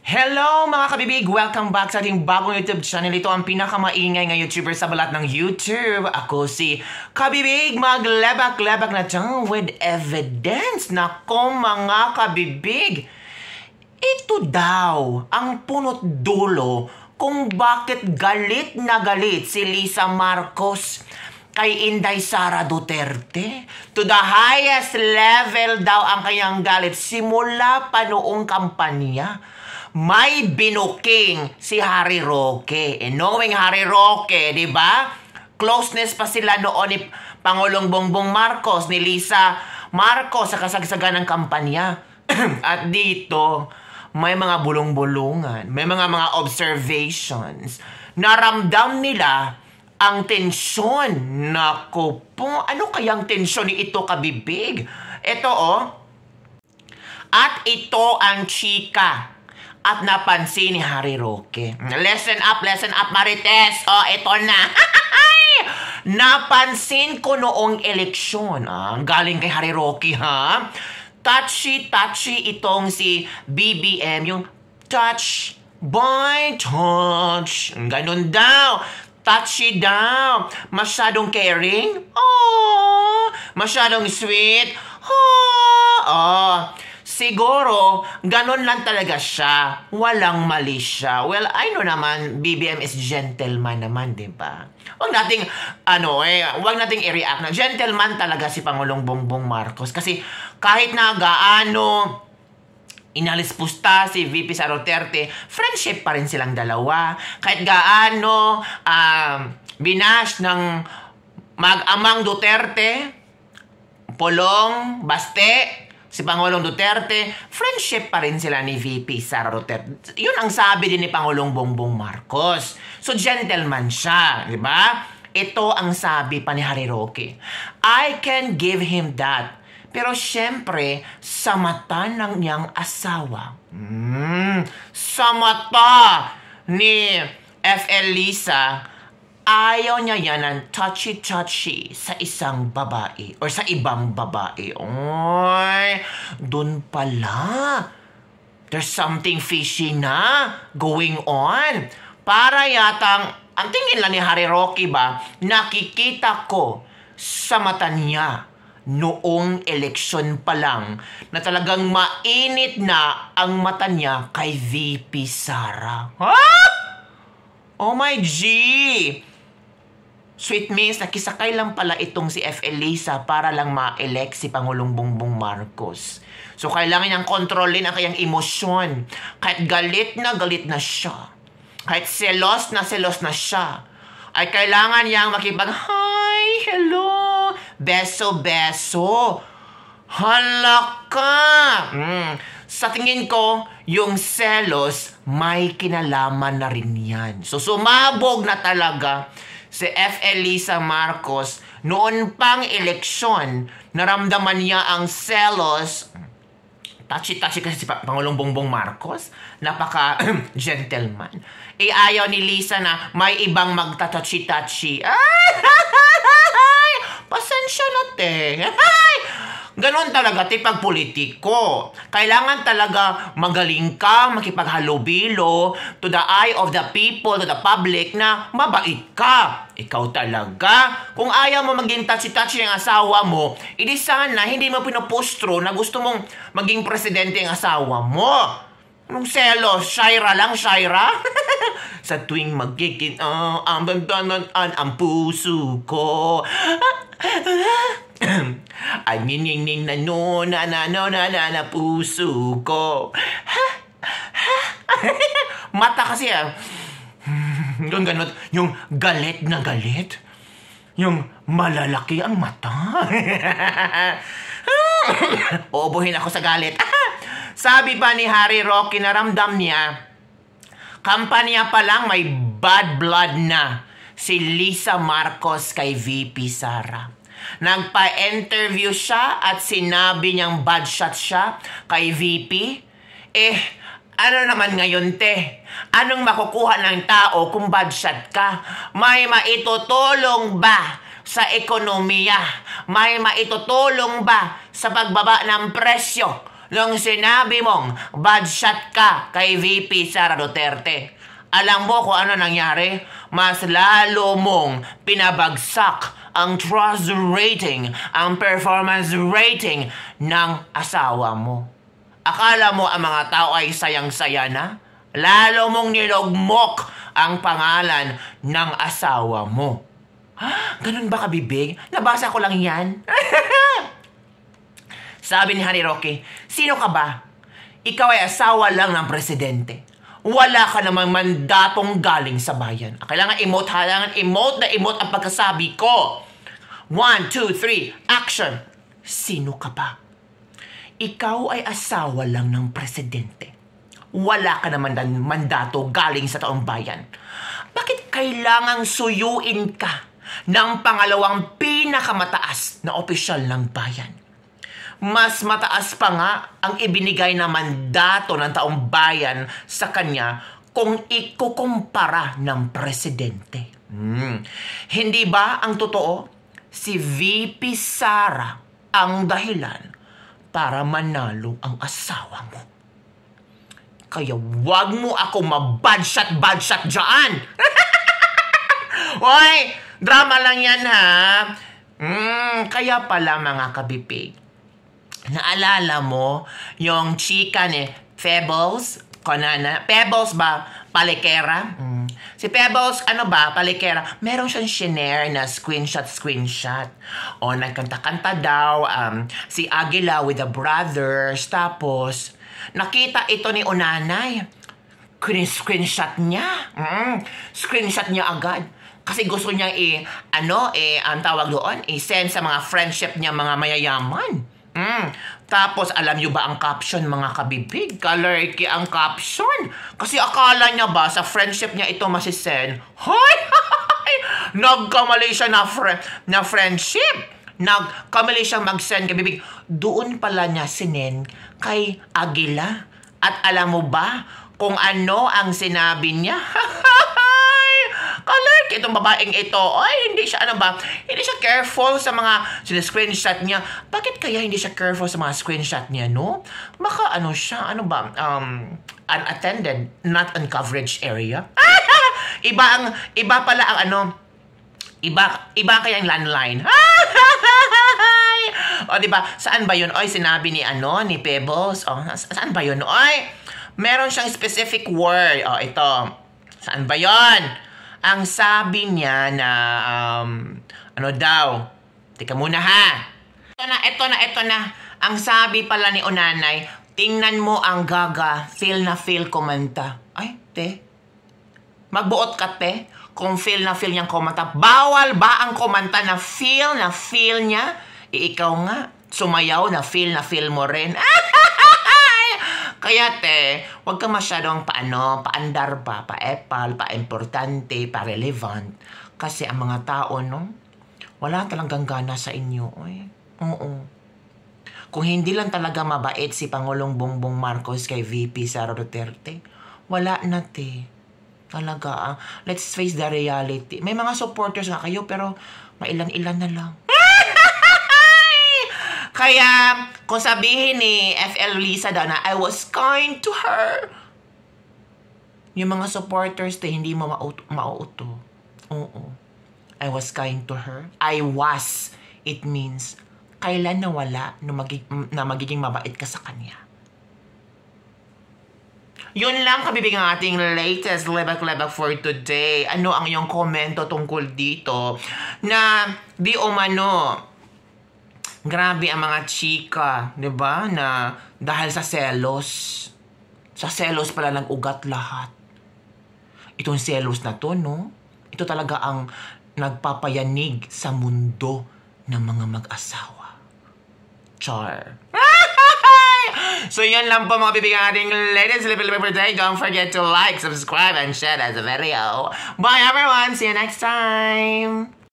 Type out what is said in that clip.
Hello mga kabibig! Welcome back sa ating bagong YouTube channel. Ito ang pinakamaingay ng YouTuber sa balat ng YouTube. Ako si Kabibig, maglebak-lebak na dyan with evidence. Nako mga kabibig, ito daw ang punot dulo kung bakit galit na galit si Lisa Marcos kay Inday Sara Duterte. To the highest level daw ang kanyang galit simula pa noong kampanya. May binuking si Harry Roque. And knowing Harry Roque, di ba? Closeness pa sila noon ni Pangulong Bongbong Marcos, ni Lisa Marcos sa kasagsagan ng kampanya. At dito, may mga bulong-bulungan, may mga observations. Naramdam nila ang tensyon. Naku po, ano kayang tensyon ni ito kabibig? Ito At ito ang chika at napansin ni Harry Roque. Listen up Marites. Ito na. Napansin ko noong eleksyon. Galing kay Harry Roque, ha? Touchy itong si BBM. Yung touch by touch. Ganun daw. Touchy daw. Masyadong caring. Masyadong sweet. Siguro, ganun lang talaga siya. Walang mali siya. Well, I know naman, BBM is gentleman naman, di ba? Huwag nating i-react na. Gentleman talaga si Pangulong Bongbong Marcos. Kasi kahit na gaano inalis pusta si VP Sara Duterte, friendship pa rin silang dalawa. Kahit gaano binash ng mag-amang Duterte, Polong, Baste, si Pangulong Duterte, friendship pa rin sila ni VP Sara Duterte. Yun ang sabi din ni Pangulong Bongbong Marcos. So, gentleman siya, di ba? Ito ang sabi pa ni Harry Roque. I can give him that. Pero syempre, sa mata ng niyang asawa. Sa mata ni FL Lisa, ayaw niya yan ng touchy-touchy sa isang babae or sa ibang babae. Oy, dun pala. There's something fishy na going on. Para yatang, ang tingin lang ni Harry Roque ba, nakikita ko sa mata niya noong eleksyon pa lang na talagang mainit na ang mata niya kay VP Sara. Oh my G! So it means nakisakay lang pala itong si FL Lisa para lang ma-elect si Pangulong Bongbong Marcos. So kailangan niyang kontrolin ang kanyang emosyon. Kahit galit na siya, kahit selos na siya, ay kailangan niyang hi, hello, beso. Hala ka! Sa tingin ko, yung selos, may kinalaman na rin yan. So sumabog na talaga si FL Lisa Marcos noon pang eleksyon. Naramdaman niya ang selos. Touchy-touchy kasi si Pangulong Bongbong Marcos. Napaka-gentleman. Ayaw ni Lisa na may ibang magta-touchy-touchy. Pasensya na, te. Ganon talaga, pag politiko. Kailangan talaga magaling ka, makipaghalubilo to the eye of the people, to the public, na mabait ka. Ikaw talaga. Kung ayaw mo maging touchy-touchy ng asawa mo, edi sana hindi mo pinopostro na gusto mong maging presidente ang asawa mo. Anong selos? Shaira lang, Shaira? Sa tuwing magiging ang puso ko. Ay nining na puso ko. Mata kasi yung ganun, yung galit na galit. Yung malalaki ang mata. Obohin ako sa galit. Sabi pa ni Harry Roque, naramdam niya, kampanya pa lang may bad blood na si Lisa Marcos kay VP Sara. Nagpa-interview siya at sinabi niyang bad shot siya kay VP. Ano naman ngayon, te? Anong makukuha ng tao kung bad shot ka? May maitutulong ba sa ekonomiya? May maitutulong ba sa pagbaba ng presyo nung sinabi mong bad shot ka kay VP Sara Duterte. Alam mo kung ano nangyari? Mas lalo mong pinabagsak ang trust rating, ang performance rating ng asawa mo. Akala mo ang mga tao ay sayang-saya na? Lalo mong nilugmok ang pangalan ng asawa mo. Ganun ba kabibig? Nabasa ko lang yan. Sabi ni Honey Rocky, sino ka ba? Ikaw ay asawa lang ng presidente. Wala ka namang mandatong galing sa bayan. Kailangan emote ang pagkasabi ko. 1, 2, 3, action! Sino ka ba? Ikaw ay asawa lang ng presidente. Wala ka naman mandato galing sa taong bayan. Bakit kailangang suyuin ka ng pangalawang pinakamataas na opisyal ng bayan? Mas mataas pa nga ang ibinigay na mandato ng taong bayan sa kanya kung ikukumpara ng presidente. Hindi ba ang totoo? Si VP Sara ang dahilan para manalo ang asawa mo. Kaya wag mo ako bad shot dyan. Oy, drama lang yan ha. Kaya pala mga kabipig. Naalala mo yung chika ni Pebbles? Pebbles ba? Palikera? Si Pebbles, Palikera. Meron siyang shinare na screenshot. O, nagkanta-kanta daw. Si Aguila with the brothers. Tapos, nakita ito ni Unanay. Screenshot niya. Screenshot niya agad. Kasi gusto niya ang tawag doon, i-send sa mga friendship niya mga mayayaman. Tapos, alam nyo ba ang caption, mga kabibig? Kalerki ang caption. Kasi akala niya ba, sa friendship niya ito masisend? Hoy! Nagkamali siya na friendship. Nagkamali siya mag-send, kabibig. Doon pala niya sinend kay Aguila. At alam mo ba kung ano ang sinabi niya? Kalerk, itong babaeng ito, hindi siya careful sa mga screenshot niya. Bakit kaya hindi siya careful sa mga screenshot niya, no? Baka siya, unattended, not on coverage area. Iba pala ang iba kaya yung landline. O, diba? Saan ba yun? Sinabi ni Pebbles. Saan ba yun? Meron siyang specific word. Ito. Saan ba yun? Ang sabi niya na, teka muna ha. Ito na. Ang sabi pala ni Unanay, tingnan mo ang gaga, feel na feel kumanta. Ay, te. Magbuot ka, te. Kung feel na feel niyang kumanta. Bawal ba ang kumanta na feel niya? Ikaw nga, sumayaw na feel mo rin. Kaya te, huwag ka masyadong paandar pa, pa-epal, pa-importante, pa-relevant. Kasi ang mga tao, wala talagang gana sa inyo. Oo. Kung hindi lang talaga mabait si Pangulong Bongbong Marcos kay VP Sara Duterte, wala na te. Talaga, let's face the reality. May mga supporters nga kayo, pero mailan-ilan na lang. Kaya, kung sabihin ni FL Lisa daw na, I was kind to her. Yung mga supporters, hindi mo mauuto. Oo. I was kind to her. I was. It means, kailan nawala na magiging mabait ka sa kanya. Yun lang, kabibig, ang ating latest lebak-lebak for today. Ano ang iyong komento tungkol dito? Na di umano, grabe ang mga chika, 'di ba? Na dahil sa selos. Sa selos pala nag-ugat lahat. Itong selos na 'to, no? Ito talaga ang nagpapayanig sa mundo ng mga mag-asawa. Char. So, yan lang po mga bibigyan ating latest little for today. Don't forget to like, subscribe, and share this video. Bye everyone! See you next time!